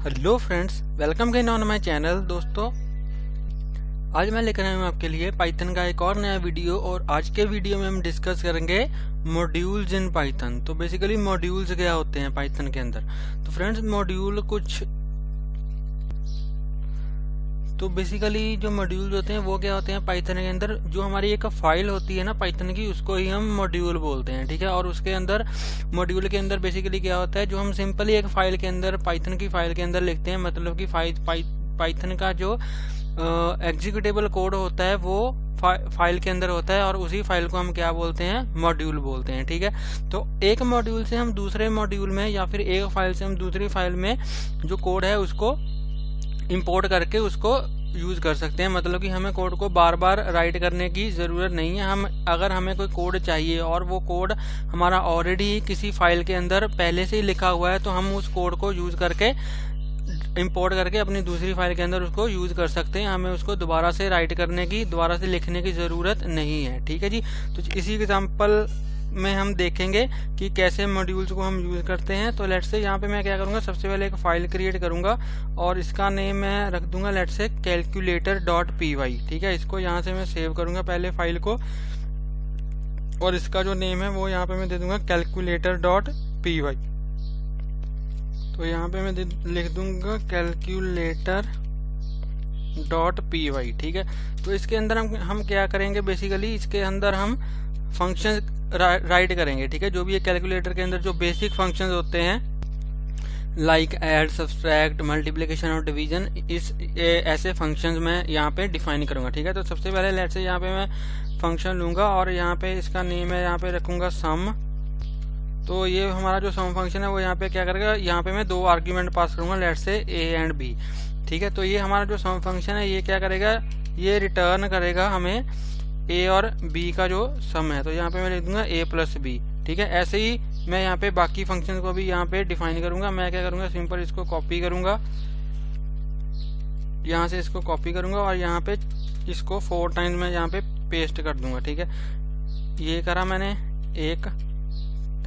Hello friends, welcome again on my channel. दोस्तों, आज मैं लेकर आया हूँ आपके लिए पाइथन का एक और नया वीडियो। और आज के वीडियो में हम डिस्कस करेंगे मॉड्यूल्स इन पाइथन। तो बेसिकली मॉड्यूल्स क्या होते हैं पाइथन के अंदर। तो फ्रेंड्स, बेसिकली जो मॉड्यूल्स होते हैं वो क्या होते हैं पाइथन के अंदर। जो हमारी एक फाइल होती है ना पाइथन की, उसको ही हम मॉड्यूल बोलते हैं, ठीक है। और उसके अंदर मॉड्यूल के अंदर बेसिकली क्या होता है, जो हम सिंपली एक फाइल के अंदर पाइथन की फाइल के अंदर लिखते हैं, मतलब कि पाइथन का जो एग्जीक्यूटेबल कोड होता है वो फाइल के अंदर होता है, और उसी फाइल को हम क्या बोलते हैं, मॉड्यूल बोलते हैं, ठीक है। तो एक मॉड्यूल से हम दूसरे मॉड्यूल में या फिर एक फाइल से हम दूसरी फाइल में जो कोड है उसको इंपोर्ट करके उसको यूज कर सकते हैं। मतलब कि हमें कोड को बार बार राइट करने की ज़रूरत नहीं है। अगर हमें कोई कोड चाहिए और वो कोड हमारा ऑलरेडी किसी फाइल के अंदर पहले से ही लिखा हुआ है, तो हम उस कोड को यूज करके इंपोर्ट करके अपनी दूसरी फाइल के अंदर उसको यूज कर सकते हैं। हमें उसको दोबारा से राइट करने की, दोबारा से लिखने की ज़रूरत नहीं है, ठीक है जी। तो इसी एग्जाम्पल में हम देखेंगे कि कैसे मॉड्यूल्स को हम यूज करते हैं। तो लेट्स से यहाँ पे मैं क्या करूँगा, सबसे पहले एक फाइल क्रिएट करूँगा और इसका नेम मैं रख दूंगा लेट्स से calculator.py, ठीक है। इसको यहाँ से मैं सेव करूँगा पहले फाइल को, और इसका जो नेम है वो यहाँ पे मैं दे दूंगा calculator.py। तो यहाँ पे मैं लिख दूंगा calculator.py, ठीक है। तो इसके अंदर हम क्या करेंगे, बेसिकली इसके अंदर हम फंक्शन राइट करेंगे, ठीक है। जो भी ये कैलकुलेटर के अंदर जो बेसिक फंक्शंस होते हैं, लाइक ऐड, सब्सट्रैक्ट, मल्टीप्लिकेशन और डिवीजन, ऐसे फंक्शंस मैं यहाँ पे डिफाइन करूंगा, ठीक है। तो सबसे पहले लेट्स से यहाँ पे मैं फंक्शन लूंगा और यहाँ पे इसका नेम है, यहाँ पे रखूंगा सम। तो ये हमारा जो सम फंक्शन है वो यहाँ पे क्या करेगा, यहाँ पे मैं दो आर्ग्यूमेंट पास करूंगा let's say A and B, ठीक है। तो ये हमारा जो सम फंक्शन है ये क्या करेगा, ये रिटर्न करेगा हमें ए और बी का जो सम है। तो यहाँ पे मैं लिख दूंगा a प्लस बी, ठीक है। ऐसे ही मैं यहाँ पे बाकी फंक्शन को भी यहाँ पे डिफाइन करूंगा। मैं क्या करूंगा, सिंपल इसको कॉपी करूंगा, यहाँ से इसको कॉपी करूंगा और यहाँ पे इसको 4 टाइम्स मैं यहाँ पे पेस्ट कर दूंगा, ठीक है। ये करा मैंने, 1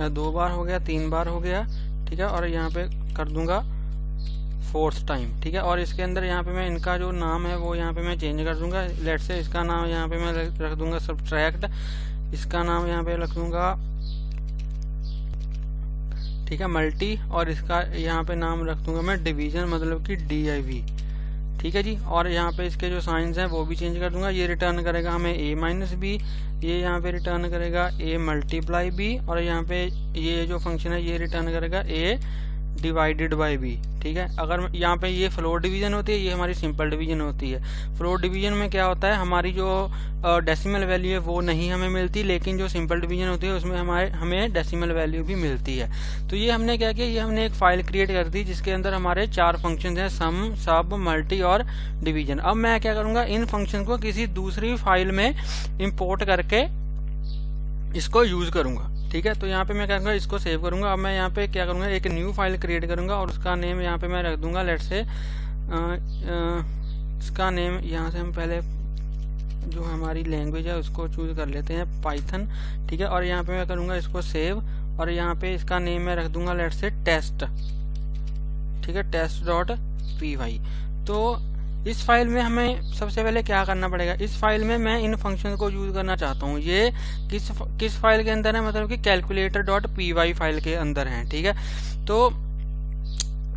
2 बार हो गया, 3 बार हो गया, ठीक है। और यहाँ पे कर दूंगा 4th टाइम, ठीक है। और इसके अंदर यहाँ पे मैं इनका जो नाम है वो यहाँ पे मैं चेंज कर दूंगा। लेट्स से इसका नाम यहाँ पे मैं रख दूंगा सब्ट्रैक्ट, इसका नाम यहाँ पे रख दूंगा, ठीक है, मल्टी, और इसका यहाँ पे नाम रख दूंगा मैं डिवीजन, मतलब कि DIV, ठीक है जी। और यहाँ पे इसके जो साइंस हैं वो भी चेंज कर दूंगा। ये रिटर्न करेगा हमें a माइनस बी, ये यहाँ पे रिटर्न करेगा a मल्टीप्लाई b, और यहाँ पे ये जो फंक्शन है ये रिटर्न करेगा a डिवाइडेड बाई बी, ठीक है। अगर यहाँ पे ये फ्लोर डिवीजन होती है, ये हमारी सिंपल डिवीजन होती है। फ्लोर डिवीजन में क्या होता है, हमारी जो डेसिमल वैल्यू है वो नहीं हमें मिलती, लेकिन जो सिंपल डिवीजन होती है उसमें हमें डेसिमल वैल्यू भी मिलती है। तो ये हमने क्या किया, ये हमने एक फाइल क्रिएट कर दी जिसके अंदर हमारे 4 फंक्शन हैं, सम, सब, मल्टी और डिवीजन। अब मैं क्या करूँगा, इन फंक्शन को किसी दूसरी फाइल में इम्पोर्ट करके इसको यूज करूंगा, ठीक है। तो यहाँ पे मैं क्या करूँगा, इसको सेव करूंगा। अब मैं यहाँ पे क्या करूँगा, एक न्यू फाइल क्रिएट करूंगा और उसका नेम यहाँ पे मैं रख दूंगा लेट्स से इसका नेम यहाँ से हम पहले जो हमारी लैंग्वेज है उसको चूज कर लेते हैं, पाइथन, ठीक है। और यहाँ पे मैं करूँगा इसको सेव, और यहाँ पे इसका नेम मैं रख दूंगा लेट्स से टेस्ट, ठीक है, test.py। तो इस फाइल में हमें सबसे पहले क्या करना पड़ेगा, इस फाइल में मैं इन फंक्शन को यूज करना चाहता हूँ। ये किस फाइल के अंदर है, मतलब कि calculator.py फाइल के अंदर है, ठीक है। तो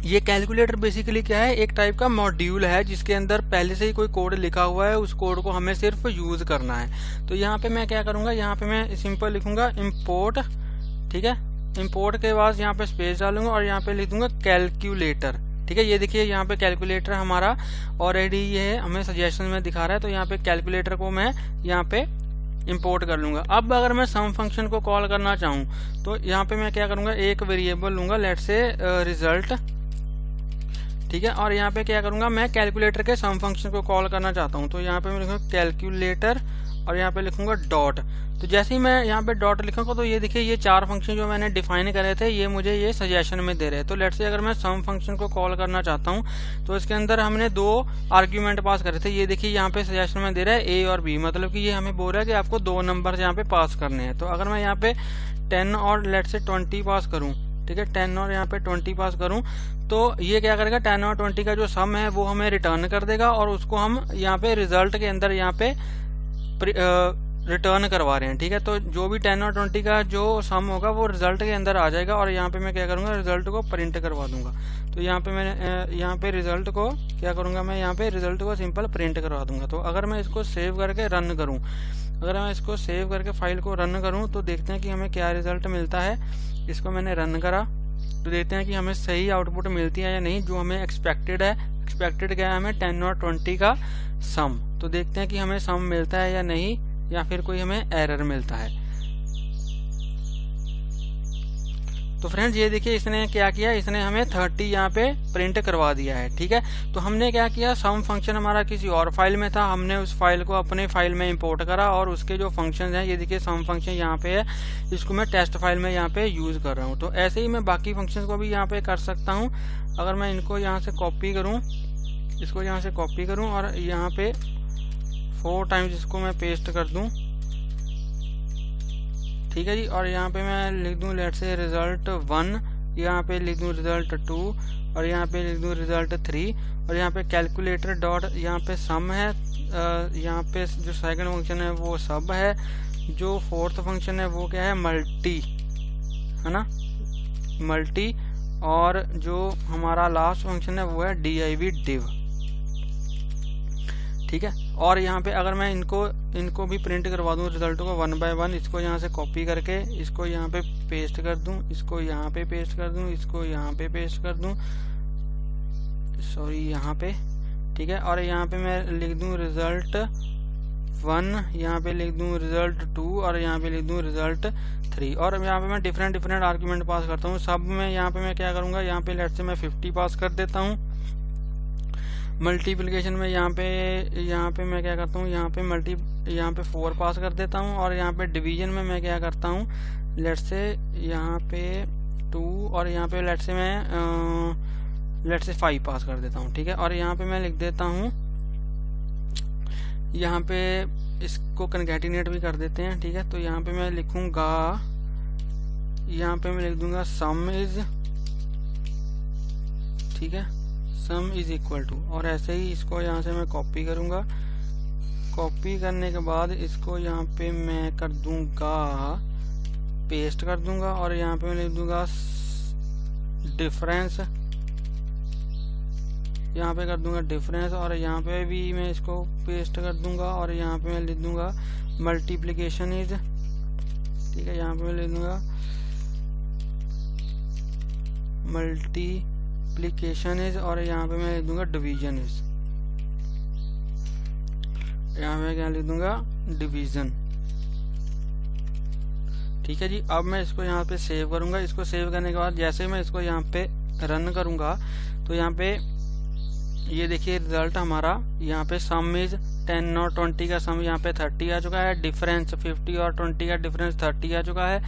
ये कैलकुलेटर बेसिकली क्या है, एक टाइप का मॉड्यूल है जिसके अंदर पहले से ही कोई कोड लिखा हुआ है, उस कोड को हमें सिर्फ यूज करना है। तो यहाँ पे मैं क्या करूँगा, यहाँ पे मैं सिंपल लिखूंगा इम्पोर्ट, ठीक है। इम्पोर्ट के बाद यहाँ पे स्पेस डालूंगा और यहाँ पे लिख दूंगा कैलकुलेटर, ठीक है। ये देखिए यहाँ पे कैलकुलेटर हमारा ऑलरेडी ये हमें सजेशन में दिखा रहा है। तो यहाँ पे कैलकुलेटर को मैं यहाँ पे इंपोर्ट कर लूंगा। अब अगर मैं सम फंक्शन को कॉल करना चाहूँ तो यहाँ पे मैं क्या करूँगा, एक वेरिएबल लूंगा लेट्स से रिजल्ट, ठीक है। और यहाँ पे क्या करूँगा, मैं कैलकुलेटर के सम फंक्शन को कॉल करना चाहता हूँ। तो यहाँ पे मैं लिखूंगा कैलकुलेटर और यहाँ पे लिखूंगा डॉट। तो जैसे ही मैं यहाँ पे डॉट लिखूंगा तो ये देखिए ये 4 फंक्शन जो मैंने डिफाइन करे थे ये मुझे ये सजेशन में दे रहे हैं। तो लेट्स से अगर मैं सम फंक्शन को कॉल करना चाहता हूँ तो इसके अंदर हमने 2 आर्ग्यूमेंट पास करे थे। ये देखिए यहाँ पे सजेशन में दे रहा है ए और बी, मतलब कि ये हमें बोल रहा है कि आपको 2 नंबर यहाँ पे पास करने हैं। तो अगर मैं यहाँ पे 10 और लेट्स से 20 पास करूँ ठीक है, 10 और यहाँ पे 20 पास करूं तो ये क्या करेगा, 10 और 20 का जो सम है वो हमें रिटर्न कर देगा, और उसको हम यहाँ पे रिजल्ट के अंदर यहाँ पे रिटर्न करवा रहे हैं। ठीक है, तो जो भी 10 और 20 का जो सम होगा वो रिजल्ट के अंदर आ जाएगा, और यहाँ पे मैं क्या करूँगा, रिजल्ट को प्रिंट करवा दूंगा। तो यहाँ पे मैंने यहाँ पे रिजल्ट को क्या करूँगा, मैं यहाँ पे रिजल्ट को सिंपल प्रिंट करवा दूंगा। तो अगर मैं इसको सेव करके रन करूँ, अगर मैं इसको सेव करके फाइल को रन करूँ तो देखते हैं कि हमें क्या रिजल्ट मिलता है। इसको मैंने रन करा तो देखते हैं कि हमें सही आउटपुट मिलती है या नहीं, जो हमें एक्सपेक्टेड है। एक्सपेक्टेड क्या है, हमें 10 और 20 का सम। तो देखते हैं कि हमें सम मिलता है या नहीं, या फिर कोई हमें एरर मिलता है। तो फ्रेंड्स ये देखिए इसने क्या किया, इसने हमें 30 यहाँ पे प्रिंट करवा दिया है। ठीक है, तो हमने क्या किया, सम फंक्शन हमारा किसी और फाइल में था, हमने उस फाइल को अपने फाइल में इंपोर्ट करा, और उसके जो फंक्शन हैं, ये देखिए सम फंक्शन यहाँ पे है, इसको मैं टेस्ट फाइल में यहाँ पे यूज कर रहा हूँ। तो ऐसे ही मैं बाकी फंक्शन को भी यहाँ पे कर सकता हूँ। अगर मैं इनको यहाँ से कॉपी करूँ, इसको यहाँ से कॉपी करूँ और यहाँ पे 4 टाइम्स इसको मैं पेस्ट कर दूं। ठीक है जी, और यहाँ पे मैं लिख दूं लेट्स से रिजल्ट 1, यहाँ पे लिख दूं रिजल्ट 2, और यहाँ पे लिख दूं रिजल्ट 3, और यहाँ पे कैलकुलेटर डॉट यहाँ पे सम है, यहाँ पे जो सेकंड फंक्शन है वो सब है, जो फोर्थ फंक्शन है वो क्या है, मल्टी है ना, मल्टी, और जो हमारा लास्ट फंक्शन है वो है div div। ठीक है, और यहाँ पे अगर मैं इनको भी प्रिंट करवा दूँ रिजल्ट को 1 बाय 1, इसको यहाँ से कॉपी करके इसको यहाँ पे पेस्ट कर दूँ, इसको यहाँ पे पेस्ट कर दूँ, इसको यहाँ पे पेस्ट कर दूँ, सॉरी यहाँ पे। ठीक है, और यहाँ पे मैं लिख दूँ रिजल्ट 1, यहाँ पे लिख दूँ रिजल्ट 2, और यहाँ पे लिख दूँ रिजल्ट 3, और यहाँ पे मैं डिफरेंट आर्गुमेंट पास करता हूँ। सब में यहाँ पे मैं क्या करूँगा, यहाँ पे लेट्स से मैं 50 पास कर देता हूँ। मल्टीप्लिकेशन में यहाँ पे मैं क्या करता हूँ, यहाँ पे 4 पास कर देता हूँ, और यहाँ पे डिवीजन में मैं क्या करता हूँ, लेट्स से यहाँ पे 2, और यहाँ पे लेट्स से 5 पास कर देता हूँ। ठीक है, और यहाँ पे मैं लिख देता हूँ, यहाँ पे इसको कनकैटिनेट भी कर देते हैं। ठीक है, तो यहाँ पे मैं लिखूंगा, यहाँ पे मैं लिख दूंगा सम इज, ठीक है, सम इज इक्वल टू, और ऐसे ही इसको यहाँ से मैं कॉपी करूंगा। कॉपी करने के बाद इसको यहाँ पे मैं कर दूंगा, पेस्ट कर दूंगा, और यहाँ पे मैं लिख दूंगा डिफरेंस, यहाँ पे कर दूंगा डिफरेंस, और यहाँ पे भी मैं इसको पेस्ट कर दूंगा, और यहाँ पे मैं लिख दूंगा मल्टीप्लिकेशन इज। ठीक है, यहाँ पे मैं लिख दूंगा मल्टीप्लिकेशन इज, और यहाँ पे मैं लिख दूंगा डिवीजन इज, यहाँ पे क्या लिख दूंगा, डिवीजन। ठीक है जी, अब मैं इसको यहाँ पे सेव करूंगा। इसको सेव करने के बाद जैसे मैं इसको यहाँ पे रन करूंगा तो यहाँ पे ये देखिए रिजल्ट हमारा, यहाँ पे सम इज 10 और 20 का सम यहाँ पे 30 आ चुका है, डिफरेंस 50 और 20 का डिफरेंस 30 आ चुका है,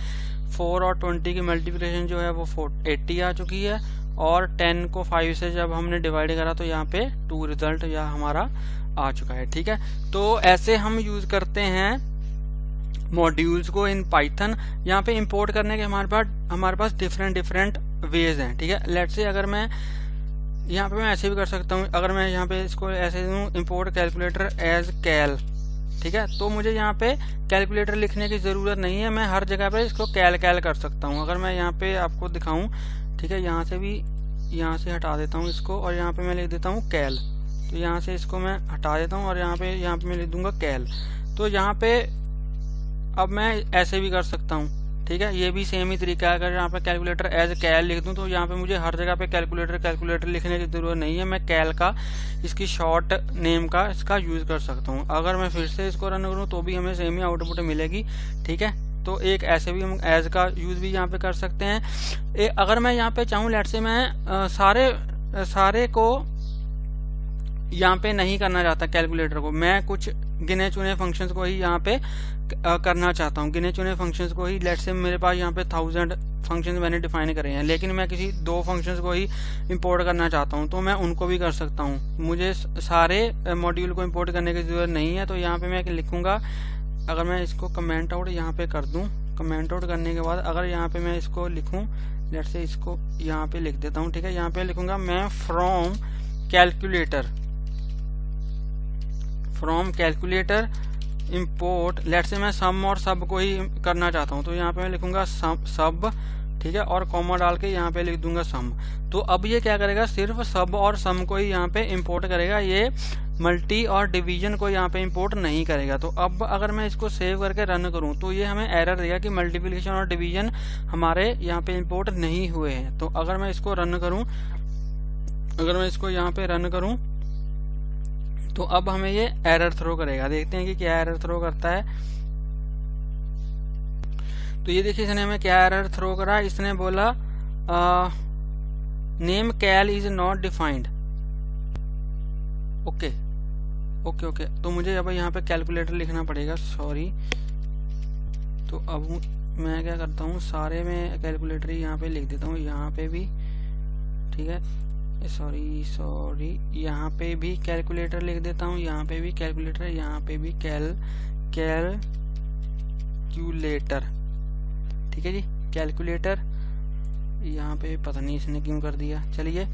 4 और 20 की मल्टीप्लिकेशन जो है वो 80 आ चुकी है, और 10 को 5 से जब हमने डिवाइड करा तो यहाँ पे 2 रिजल्ट यह हमारा आ चुका है। ठीक है, तो ऐसे हम यूज करते हैं मॉड्यूल्स को इन पाइथन। यहाँ पे इंपोर्ट करने के हमारे पास डिफरेंट वेज हैं। ठीक है, लेट्स से अगर मैं यहाँ पे मैं ऐसे भी कर सकता हूँ, अगर मैं यहाँ पे इसको ऐसे दूँ इंपोर्ट कैलकुलेटर एज कैल। ठीक है, तो मुझे यहाँ पे कैलकुलेटर लिखने की जरूरत नहीं है, मैं हर जगह पे इसको कैल कर सकता हूँ। अगर मैं यहाँ पे आपको दिखाऊं, ठीक है, यहाँ से भी यहाँ से हटा देता हूँ इसको, और यहाँ पे मैं लिख देता हूँ कैल। तो यहाँ से इसको मैं हटा देता हूँ और यहाँ पे मैं लिख दूंगा कैल। तो यहाँ पे अब मैं ऐसे भी कर सकता हूँ। ठीक है, ये भी सेम ही तरीका है। अगर यहाँ पे कैलकुलेटर एज कैल लिख दूं तो यहाँ पे मुझे हर जगह पे कैलकुलेटर लिखने की जरूरत नहीं है, मैं कैल का इसकी शॉर्ट नेम का इसका यूज कर सकता हूँ। अगर मैं फिर से इसको रन करूँ तो भी हमें सेम ही आउटपुट मिलेगी। ठीक है, तो एक ऐसे भी हम एज का यूज भी यहाँ पे कर सकते हैं। अगर मैं यहाँ पे चाहूँ, लेट से मैं सारे को यहाँ पे नहीं करना चाहता कैलकुलेटर को, मैं कुछ गिने चुने फंक्शंस को ही यहाँ पे करना चाहता हूँ। गिने चुने फंक्शंस को ही, लेट्स से मेरे पास यहाँ पे 1000 फंक्शंस मैंने डिफाइन करे हैं, लेकिन मैं किसी 2 फंक्शंस को ही इंपोर्ट करना चाहता हूँ, तो मैं उनको भी कर सकता हूँ। मुझे सारे मॉड्यूल को इंपोर्ट करने की जरूरत नहीं है। तो यहाँ पे मैं लिखूंगा, अगर मैं इसको कमेंट आउट यहाँ पे कर दूं, कमेंट आउट करने के बाद अगर यहाँ पे मैं इसको लिखूं लेट्स से इसको यहाँ पे लिख देता हूँ, ठीक है। यहाँ पे लिखूंगा मैं from calculator import, let's say मैं सम और सब को ही करना चाहता हूँ, तो यहाँ पे मैं लिखूंगा सब, ठीक है, और कॉमा डाल के यहाँ पे लिख दूंगा सम। तो अब ये क्या करेगा, सिर्फ सब और सम को ही यहाँ पे इंपोर्ट करेगा, ये मल्टी और डिवीजन को यहाँ पे इंपोर्ट नहीं करेगा। तो अब अगर मैं इसको सेव करके रन करूँ तो ये हमें एरर देगा कि मल्टीप्लिकेशन और डिवीजन हमारे यहाँ पे इंपोर्ट नहीं हुए हैं। तो अगर मैं इसको रन करूँ, अगर मैं इसको यहाँ पे रन करूँ तो अब हमें ये एरर थ्रो करेगा। देखते हैं कि क्या एरर थ्रो करता है। तो ये देखिए इसने हमें क्या एरर थ्रो करा, इसने बोला name cal is not defined. Okay okay okay, तो मुझे अब यहाँ पे कैलकुलेटर लिखना पड़ेगा, सॉरी। तो अब मैं क्या करता हूँ, सारे में कैलकुलेटर ही यहाँ पे लिख देता हूँ, यहाँ पे भी, ठीक है, सॉरी यहाँ पे भी कैलकुलेटर लिख देता हूँ, यहाँ पे भी कैलकुलेटर, यहाँ पे भी कैलकुलेटर, ठीक है जी, कैलकुलेटर। यहाँ पे पता नहीं इसने क्यों कर दिया, चलिए।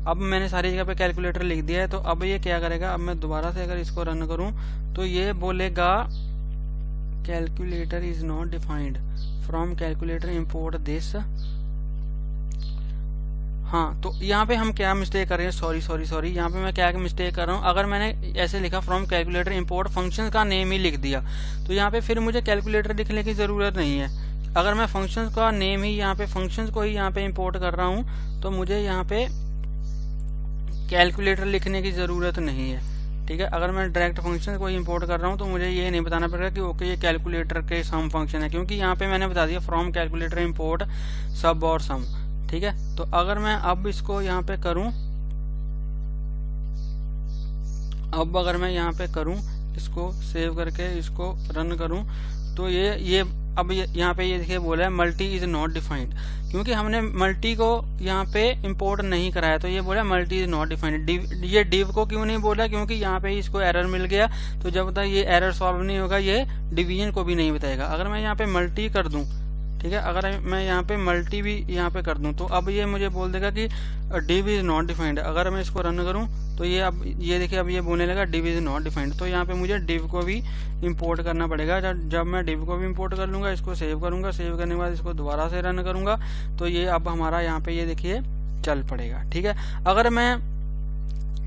अब मैंने सारी जगह पे कैलकुलेटर लिख दिया है। तो अब ये क्या करेगा, अब मैं दोबारा से अगर इसको रन करूँ तो ये बोलेगा calculator is not defined, from calculator import this. हाँ, तो यहाँ पे हम क्या मिस्टेक कर रहे हैं, सॉरी, यहाँ पे मैं क्या मिस्टेक कर रहा हूँ। अगर मैंने ऐसे लिखा फ्रॉम कैलकुलेटर इंपोर्ट फंक्शन का नेम ही लिख दिया तो यहाँ पे फिर मुझे कैलकुलेटर लिखने की जरूरत नहीं है। अगर मैं फंक्शन का नेम ही यहाँ पे, फंक्शन को ही यहाँ पे इंपोर्ट कर रहा हूँ तो मुझे यहाँ पे कैलकुलेटर लिखने की जरूरत नहीं है, ठीक है। अगर मैं डायरेक्ट फंक्शन को ही इंपोर्ट कर रहा हूँ तो मुझे ये नहीं बताना पड़ेगा कि ओके ये कैलकुलेटर के सम फंक्शन है, क्योंकि यहाँ पे मैंने बता दिया फ्रॉम कैलकुलेटर इंपोर्ट सब और सम, ठीक है। तो अगर मैं अब इसको यहाँ पे करूँ, अब अगर मैं यहाँ पे करूँ, इसको सेव करके इसको रन करूँ तो ये अब यहाँ पे ये देखिए बोला है मल्टी इज नॉट डिफाइंड, क्योंकि हमने मल्टी को यहाँ पे इंपोर्ट नहीं कराया। तो ये बोला मल्टी इज नॉट डिफाइंड। ये डिव को क्यों नहीं बोला, क्योंकि यहाँ पे इसको एरर मिल गया, तो जब तक ये एरर सॉल्व नहीं होगा ये डिवीजन को भी नहीं बताएगा। अगर मैं यहाँ पे मल्टी कर दूं, ठीक है, अगर मैं यहाँ पे मल्टी भी यहाँ पे कर दूं तो अब ये मुझे बोल देगा कि डिव इज नॉट डिफाइंड। अगर मैं इसको रन करूं तो ये अब ये देखिए अब ये बोलने लगा डिव इज नॉट डिफाइंड। तो यहाँ पे मुझे डिव को भी इंपोर्ट करना पड़ेगा। जब मैं डिव को भी इंपोर्ट कर लूंगा, इसको सेव करूंगा, सेव करने के बाद इसको दोबारा से रन करूंगा तो ये अब हमारा यहाँ पे ये देखिए चल पड़ेगा, ठीक है। अगर मैं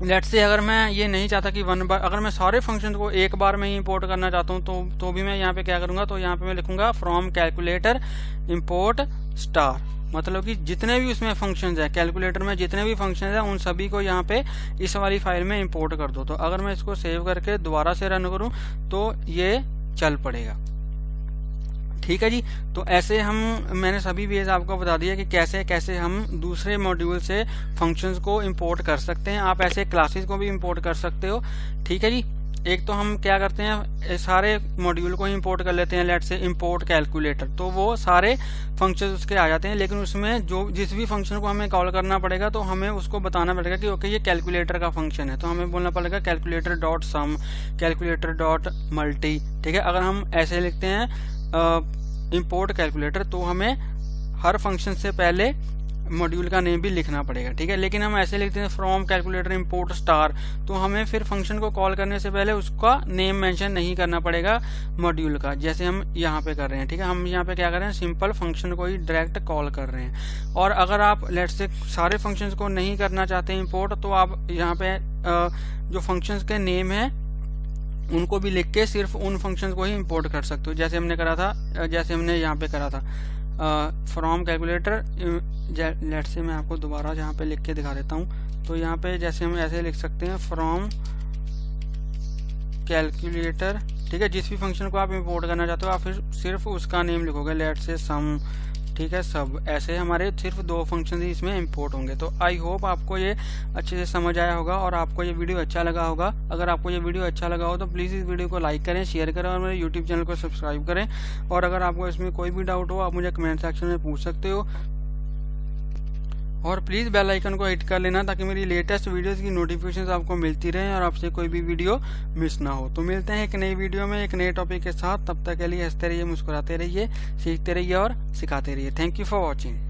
लेट्स से अगर मैं ये नहीं चाहता कि वन बार, अगर मैं सारे फंक्शन को एक बार में ही इंपोर्ट करना चाहता हूँ तो भी मैं यहाँ पे क्या करूंगा, तो यहाँ पे मैं लिखूंगा फ्रॉम कैलकुलेटर इंपोर्ट स्टार, मतलब कि जितने भी उसमें फंक्शंस हैं कैलकुलेटर में, जितने भी फंक्शंस हैं उन सभी को यहाँ पे इस वाली फाइल में इंपोर्ट कर दो। तो अगर मैं इसको सेव करके दोबारा से रन करूँ तो ये चल पड़ेगा, ठीक है जी। तो ऐसे मैंने सभी वेज आपको बता दिया कि कैसे कैसे हम दूसरे मॉड्यूल से फंक्शंस को इंपोर्ट कर सकते हैं। आप ऐसे क्लासेस को भी इंपोर्ट कर सकते हो, ठीक है जी। एक तो हम क्या करते हैं, सारे मॉड्यूल को इंपोर्ट कर लेते हैं, लेट्स से इंपोर्ट कैलकुलेटर, तो वो सारे फंक्शंस उसके आ जाते हैं। लेकिन उसमें जिस भी फंक्शन को हमें कॉल करना पड़ेगा तो हमें उसको बताना पड़ेगा कि ओके ये कैलकुलेटर का फंक्शन है, तो हमें बोलना पड़ेगा कैलकुलेटर डॉट सम, कैलकुलेटर डॉट मल्टी, ठीक है। अगर हम ऐसे लिखते हैं इंपोर्ट कैलकुलेटर तो हमें हर फंक्शन से पहले मॉड्यूल का नेम भी लिखना पड़ेगा, ठीक है। लेकिन हम ऐसे लिखते हैं फ्रॉम कैलकुलेटर इंपोर्ट स्टार, तो हमें फिर फंक्शन को कॉल करने से पहले उसका नेम मेंशन नहीं करना पड़ेगा मॉड्यूल का, जैसे हम यहाँ पे कर रहे हैं, ठीक है। हम यहाँ पे क्या कर रहे हैं, सिंपल फंक्शन को ही डायरेक्ट कॉल कर रहे हैं। और अगर आप लेट्स से सारे फंक्शंस को नहीं करना चाहते इंपोर्ट, तो आप यहाँ पे जो फंक्शंस के नेम है उनको भी लिख के सिर्फ उन फंक्शंस को ही इंपोर्ट कर सकते हो, जैसे हमने करा था, जैसे हमने यहाँ पे करा था फ्रॉम कैलकुलेटर। लेट्स से मैं आपको दोबारा यहाँ पे लिख के दिखा देता हूँ। तो यहाँ पे जैसे हम ऐसे लिख सकते हैं फ्रॉम कैलकुलेटर, ठीक है। जिस भी फंक्शन को आप इंपोर्ट करना चाहते हो आप फिर सिर्फ उसका नेम लिखोगे, लेट्स से सम, ठीक है, सब। ऐसे हमारे सिर्फ 2 फंक्शन ही इसमें इंपोर्ट होंगे। तो आई होप आपको ये अच्छे से समझ आया होगा और आपको ये वीडियो अच्छा लगा होगा। अगर आपको ये वीडियो अच्छा लगा हो तो प्लीज़ इस वीडियो को लाइक करें, शेयर करें और मेरे यूट्यूब चैनल को सब्सक्राइब करें। और अगर आपको इसमें कोई भी डाउट हो आप मुझे कमेंट सेक्शन में पूछ सकते हो। और प्लीज़ बेल आइकन को हिट कर लेना ताकि मेरी लेटेस्ट वीडियोस की नोटिफिकेशंस आपको मिलती रहें और आपसे कोई भी वीडियो मिस ना हो। तो मिलते हैं एक नई वीडियो में एक नए टॉपिक के साथ। तब तक के लिए हंसते रहिए, मुस्कुराते रहिए, सीखते रहिए और सिखाते रहिए। Thank you for watching.